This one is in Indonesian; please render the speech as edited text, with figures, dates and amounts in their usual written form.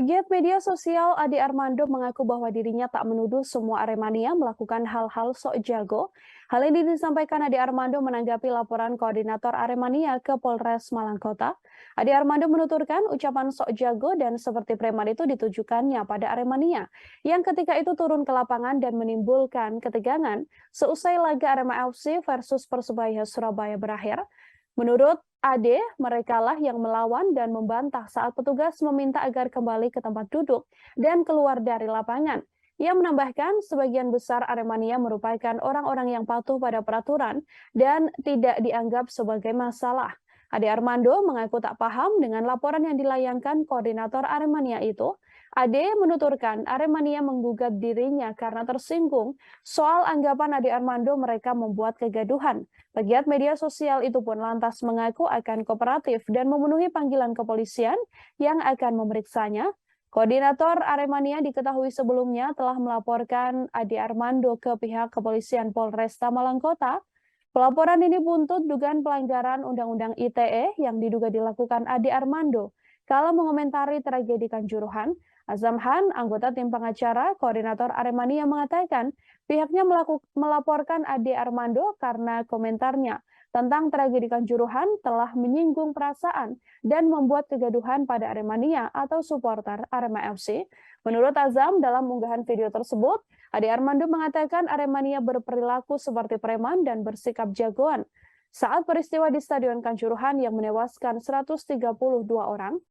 Pegiat media sosial Ade Armando mengaku bahwa dirinya tak menuduh semua Aremania melakukan hal-hal sok jago. Hal ini disampaikan Ade Armando menanggapi laporan koordinator Aremania ke Polres Malang Kota. Ade Armando menuturkan ucapan sok jago dan seperti preman itu ditujukannya pada Aremania, yang ketika itu turun ke lapangan dan menimbulkan ketegangan seusai laga Arema FC versus Persebaya Surabaya berakhir. Menurut Ade, merekalah yang melawan dan membantah saat petugas meminta agar kembali ke tempat duduk dan keluar dari lapangan. Ia menambahkan sebagian besar Aremania merupakan orang-orang yang patuh pada peraturan dan tidak dianggap sebagai masalah. Ade Armando mengaku tak paham dengan laporan yang dilayangkan koordinator Aremania itu. Ade menuturkan Aremania menggugat dirinya karena tersinggung soal anggapan Ade Armando mereka membuat kegaduhan. Pegiat media sosial itu pun lantas mengaku akan kooperatif dan memenuhi panggilan kepolisian yang akan memeriksanya. Koordinator Aremania diketahui sebelumnya telah melaporkan Ade Armando ke pihak kepolisian Polresta Malang Kota. Pelaporan ini buntut dugaan pelanggaran Undang-Undang ITE yang diduga dilakukan Ade Armando kala mengomentari tragedi Kanjuruhan. Azam Han, anggota tim pengacara koordinator Aremania mengatakan pihaknya melaporkan Ade Armando karena komentarnya tentang tragedi Kanjuruhan telah menyinggung perasaan dan membuat kegaduhan pada Aremania atau supporter Arema FC. Menurut Azam, dalam unggahan video tersebut, Ade Armando mengatakan Aremania berperilaku seperti preman dan bersikap jagoan saat peristiwa di Stadion Kanjuruhan yang menewaskan 132 orang.